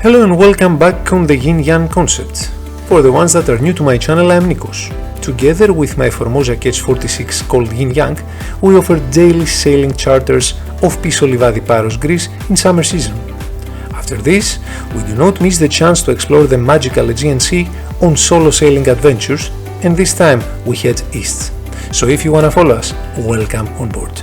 Hello and welcome back on the Yin Yang Concept. For the ones that are new to my channel, I am Nikos. Together with my Formosa Catch46 called Yin Yang, we offer daily sailing charters off Piso Livadi Paros, Greece in summer season. After this, we do not miss the chance to explore the magical Aegean Sea on solo sailing adventures, and this time we head east. So if you wanna follow us, welcome on board.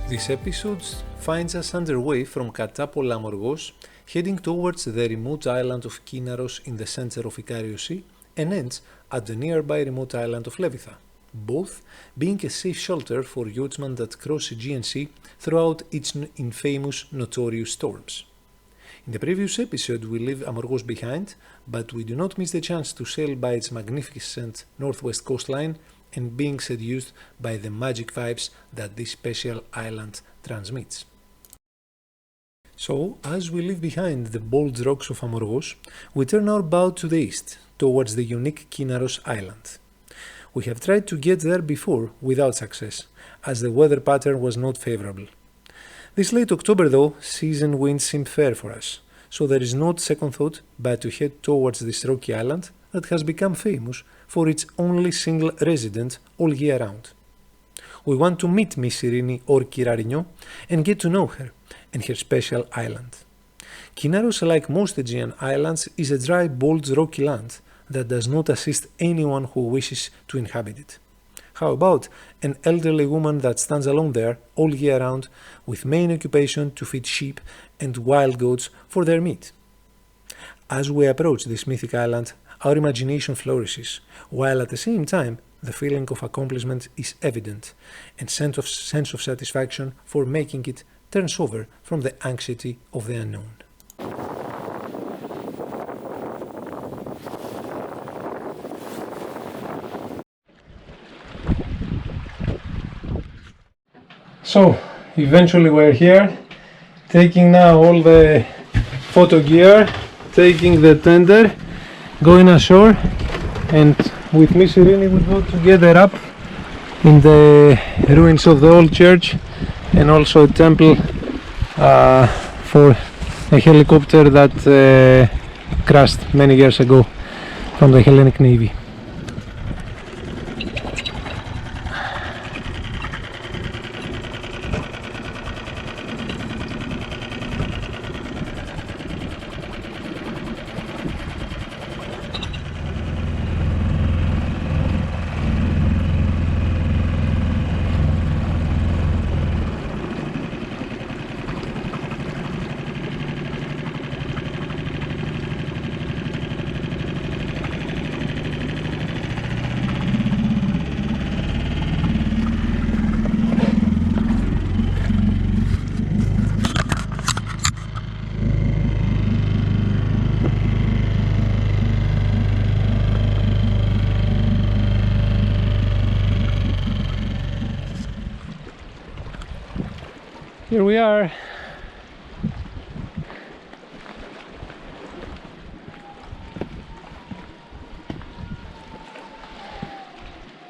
This episode finds us underway from Katapol Amorgos, heading towards the remote island of Kinaros in the center of Ikario Sea, and ends at the nearby remote island of Levitha, both being a safe shelter for yachtsmen that cross Aegean Sea throughout its infamous notorious storms. In the previous episode we leave Amorgos behind, but we do not miss the chance to sail by its magnificent northwest coastline and being seduced by the magic vibes that this special island transmits. So, as we leave behind the bold rocks of Amorgos, we turn our bow to the east, towards the unique Kinaros island. We have tried to get there before without success, as the weather pattern was not favorable. This late October though, season winds seem fair for us, so there is no second thought but to head towards this rocky island that has become famous for its only single resident all year round. We want to meet Miss Irini or Kirarigno and get to know her and her special island. Kinaros, like most Aegean islands, is a dry, bold, rocky land that does not assist anyone who wishes to inhabit it. How about an elderly woman that stands alone there all year round with main occupation to feed sheep and wild goats for their meat? As we approach this mythic island, our imagination flourishes, while at the same time the feeling of accomplishment is evident, and sense of satisfaction for making it turns over from the anxiety of the unknown. So, eventually we're here, taking now all the photo gear, taking the tender, going ashore, and with Miss Irini we go together up in the ruins of the old church and also a temple for a helicopter that crashed many years ago from the Hellenic Navy. Here we are.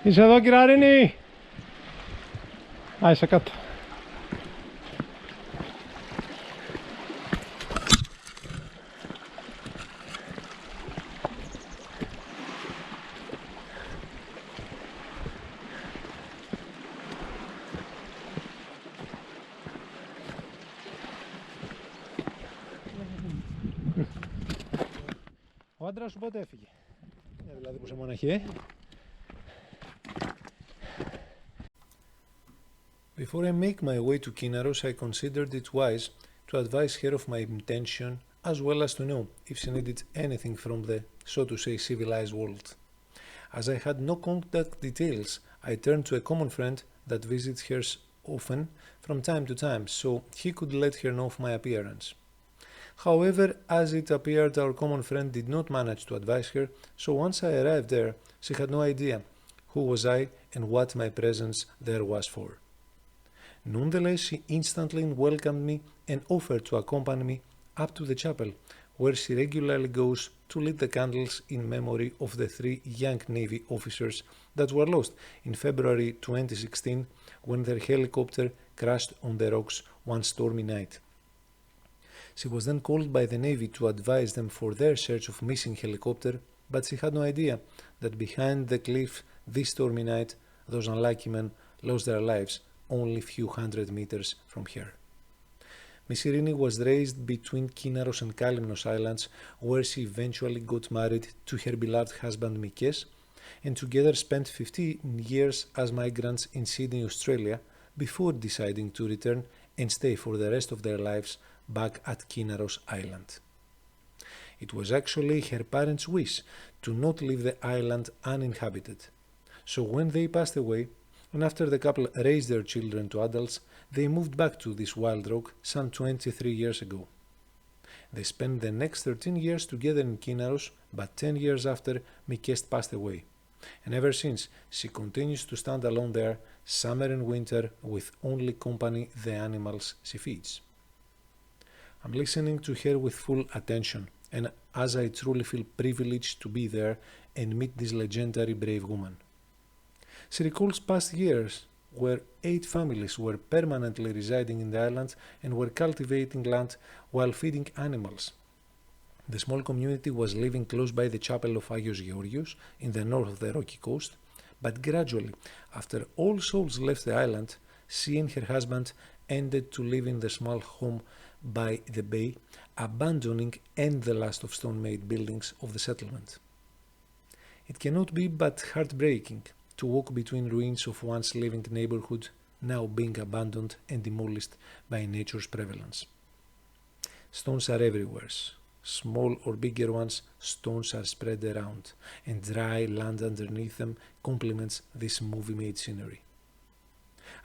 Είσαι εδώ, Κυραρίνη? Α, είσαι κάτω. Ο άντρας σου πότε έφυγε? Δηλαδή που είσαι μοναχή, Before I make my way to Kinaros, I considered it wise to advise her of my intention as well as to know if she needed anything from the, so to say, civilized world. As I had no contact details, I turned to a common friend that visits her often from time to time, so he could let her know of my appearance. However, as it appeared, our common friend did not manage to advise her, so once I arrived there, she had no idea who was I and what my presence there was for. Nonetheless, she instantly welcomed me and offered to accompany me up to the chapel, where she regularly goes to lit the candles in memory of the 3 young Navy officers that were lost in February 2016 when their helicopter crashed on the rocks one stormy night. She was then called by the Navy to advise them for their search of missing helicopter, but she had no idea that behind the cliff this stormy night, those unlucky men lost their lives only a few hundred meters from her. Miss Irini was raised between Kinaros and Kalymnos Islands, where she eventually got married to her beloved husband Mikes, and together spent 15 years as migrants in Sydney, Australia, before deciding to return and stay for the rest of their lives back at Kinaros Island. It was actually her parents' wish to not leave the island uninhabited. So when they passed away, and after the couple raised their children to adults, they moved back to this wild rock some 23 years ago. They spent the next 13 years together in Kinaros, but 10 years after, Mikest passed away. And ever since, she continues to stand alone there, summer and winter, with only company the animals she feeds. I'm listening to her with full attention, and as I truly feel privileged to be there and meet this legendary brave woman. She recalls past years where 8 families were permanently residing in the island and were cultivating land while feeding animals. The small community was living close by the chapel of Agios Georgios in the north of the rocky coast, but gradually, after all souls left the island, she and her husband ended to live in the small home by the bay, abandoning and the last of stone-made buildings of the settlement. It cannot be but heartbreaking to walk between ruins of once living neighborhood now being abandoned and demolished by nature's prevalence. Stones are everywhere. Small or bigger ones, stones are spread around, and dry land underneath them complements this movie-made scenery.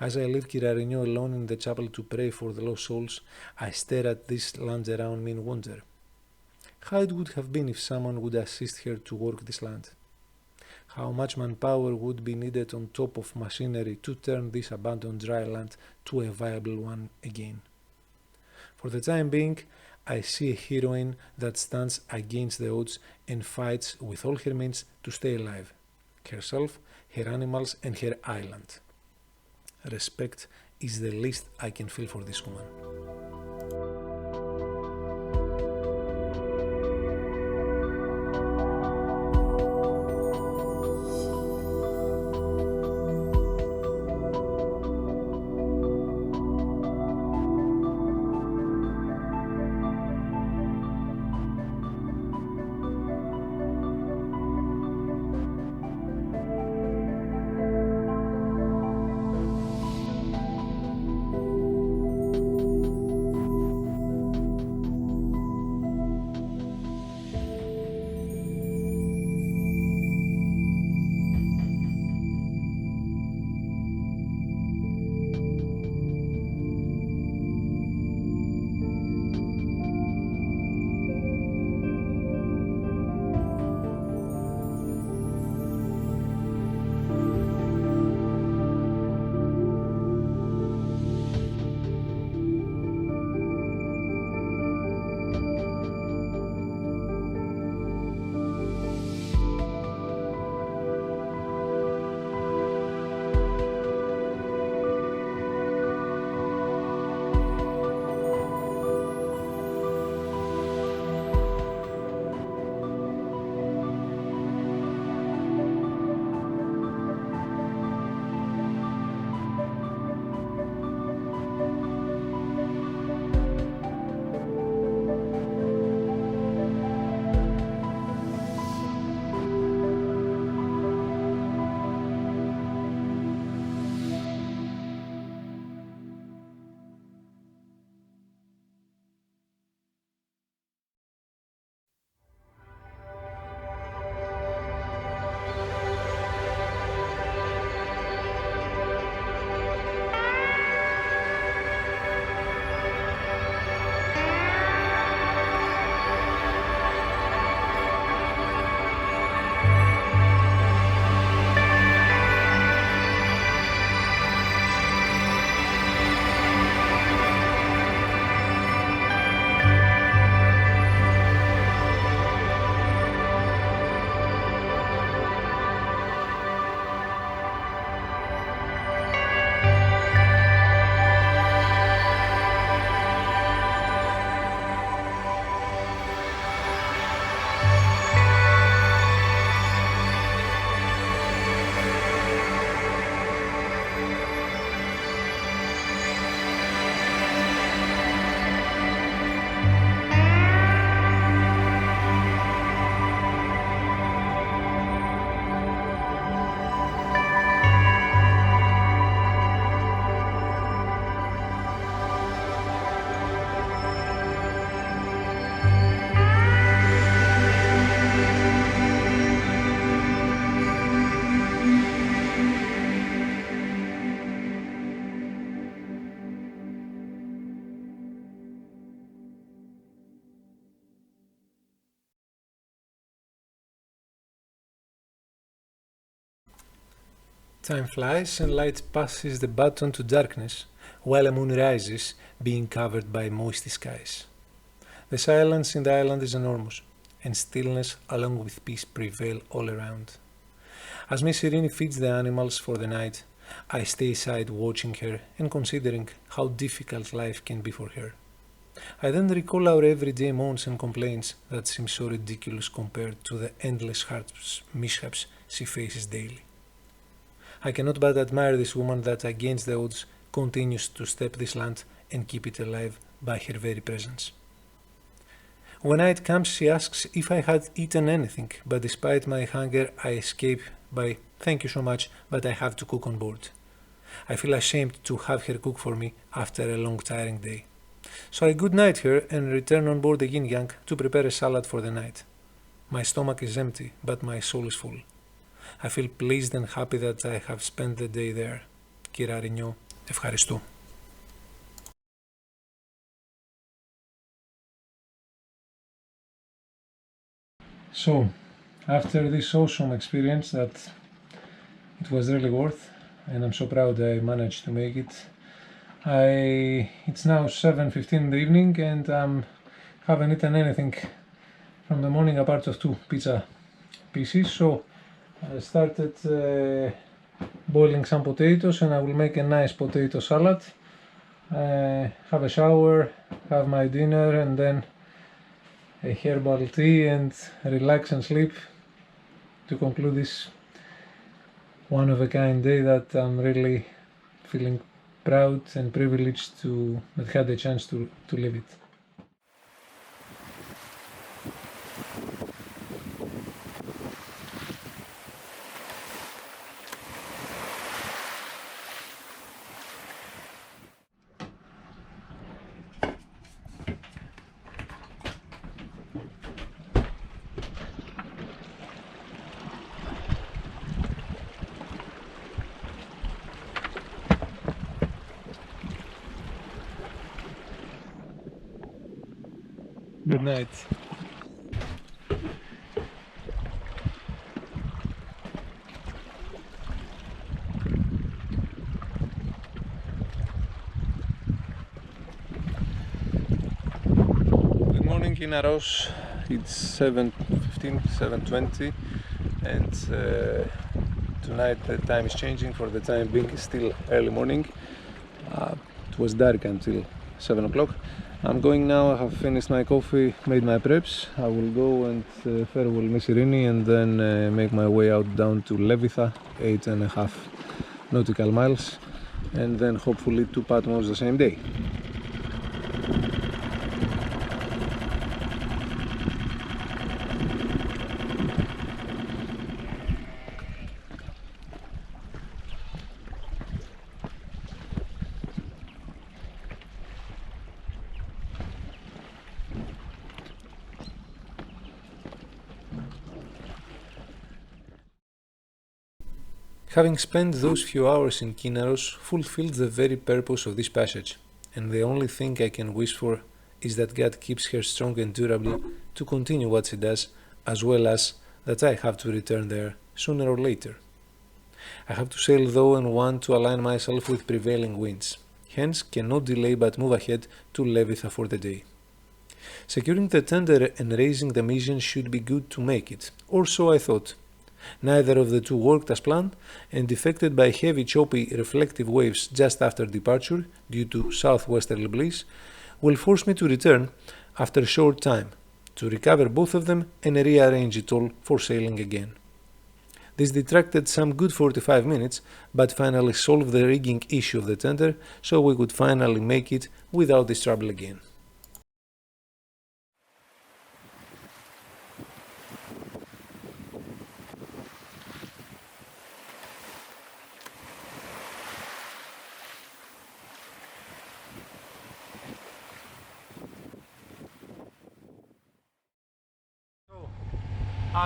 As I leave Kirarinio alone in the chapel to pray for the lost souls, I stare at this land around me in wonder. How it would have been if someone would assist her to work this land. How much manpower would be needed on top of machinery to turn this abandoned dry land to a viable one again. For the time being, I see a heroine that stands against the odds and fights with all her means to stay alive. Herself, her animals and her island. Respect is the least I can feel for this woman. Time flies and light passes the baton to darkness, while a moon rises, being covered by moisty skies. The silence in the island is enormous, and stillness along with peace prevail all around. As Miss Irene feeds the animals for the night, I stay aside watching her and considering how difficult life can be for her. I then recall our everyday moans and complaints that seem so ridiculous compared to the endless mishaps she faces daily. I cannot but admire this woman that, against the odds, continues to step this land and keep it alive by her very presence. When night comes, she asks if I had eaten anything, but despite my hunger, I escape by "Thank you so much, but I have to cook on board." I feel ashamed to have her cook for me after a long tiring day. So I goodnight her and return on board the Yin Yang to prepare a salad for the night. My stomach is empty, but my soul is full. I feel pleased and happy that I have spent the day there. Κύρα Ρινιό, ευχαριστώ. So, after this awesome experience that it was really worth, and I'm so proud I managed to make it, it's now 7:15 in the evening and haven't eaten anything from the morning apart of 2 pizza pieces, so I started boiling some potatoes and I will make a nice potato salad, have a shower, have my dinner and then a herbal tea and relax and sleep to conclude this one of a kind day that I'm really feeling proud and privileged to have had the chance to live it. Good night. Good morning, Kinaros. It's 7:15, 7:20, and tonight the time is changing. For the time being, it's still early morning. It was dark until 7 o'clock. I'm going now. I have finished my coffee, made my preps. I will go and farewell Miss Irene and then make my way out down to Levitha, 8.5 nautical miles, and then hopefully to Patmos the same day. Having spent those few hours in Kinaros fulfilled the very purpose of this passage, and the only thing I can wish for is that God keeps her strong and durable to continue what she does, as well as that I have to return there sooner or later. I have to sail though and want to align myself with prevailing winds, hence cannot delay but move ahead to Levitha for the day. Securing the tender and raising the mission should be good to make it, or so I thought. Neither of the two worked as planned, and affected by heavy choppy reflective waves just after departure due to southwesterly breeze, will force me to return after a short time, to recover both of them and rearrange it all for sailing again. This detracted some good 45 minutes, but finally solved the rigging issue of the tender, so we could finally make it without this trouble again.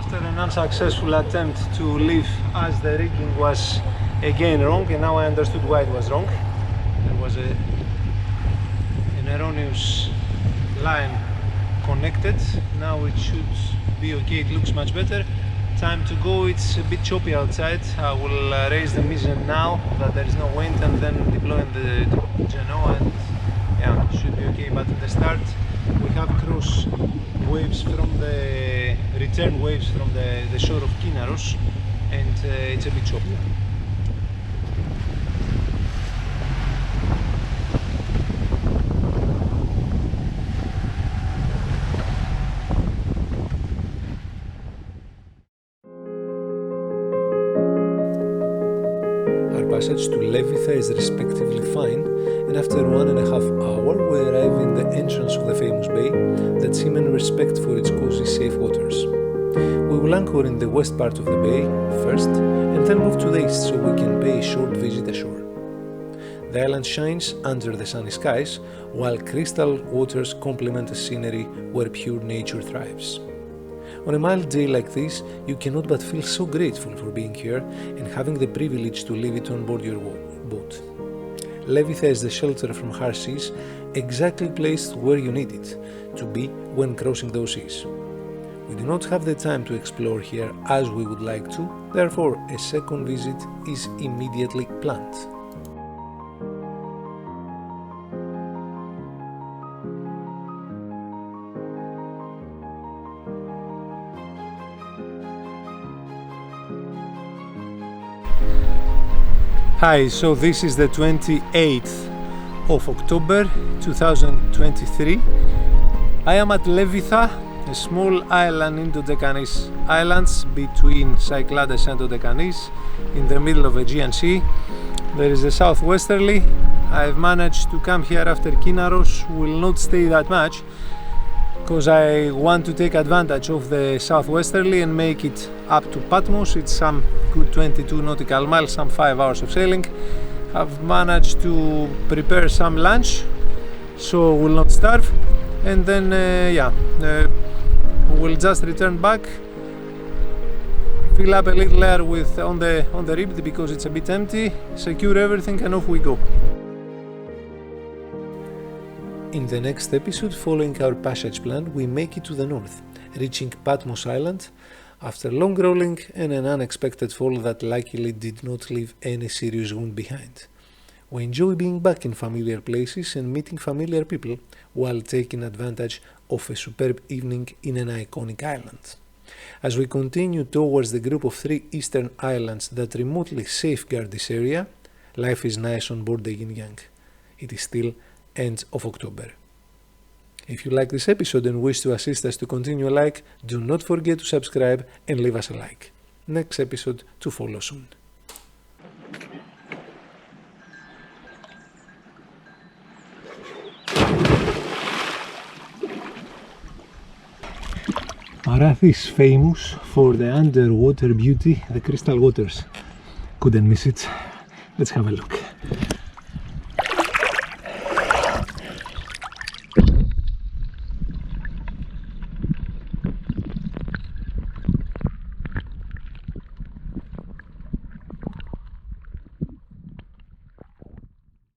After an unsuccessful attempt to leave as the rigging was again wrong, and now I understood why it was wrong. There was an erroneous line connected. Now it should be okay, it looks much better. time to go. It's a bit choppy outside. I will raise the mizzen now that there is no wind, and then deploy the genoa, and yeah, should be okay. But at the start we have cross waves from the return waves from the shore of Kinaros, and it's a bit choppy. Passage to Levitha is respectively fine, and after 1.5 hours we arrive in the entrance of the famous bay that seems respect for its cozy safe waters. We will anchor in the west part of the bay first, and then move to the east so we can pay a short visit ashore. The island shines under the sunny skies, while crystal waters complement the scenery where pure nature thrives. On a mild day like this, you cannot but feel so grateful for being here and having the privilege to leave it on board your boat. Levitha is the shelter from harsh seas, exactly placed where you need it to be when crossing those seas. We do not have the time to explore here as we would like to, therefore a second visit is immediately planned. Hi, so this is the 28th of October 2023. I am at Levitha, a small island in Dodecanese Islands between Cyclades and Dodecanese in the middle of Aegean Sea. There is a southwesterly. I've managed to come here after Kinaros. Will not stay that much because I want to take advantage of the southwesterly and make it up to Patmos. It's some good 22 nautical miles, some 5 hours of sailing. I've managed to prepare some lunch so will not starve, and then we'll just return back, fill up a little air with on the rib because it's a bit empty, secure everything, and off we go. In the next episode, following our passage plan, we make it to the north, reaching Patmos Island after long rolling and an unexpected fall that luckily did not leave any serious wound behind. We enjoy being back in familiar places and meeting familiar people while taking advantage of a superb evening in an iconic island. As we continue towards the group of 3 eastern islands that remotely safeguard this area, life is nice on board the Yin Yang. It is still end of October. If you like this episode and wish to assist us to continue, do not forget to subscribe and leave us a like. Next episode to follow soon. Arathi is famous for the underwater beauty, the crystal waters. Couldn't miss it. Let's have a look.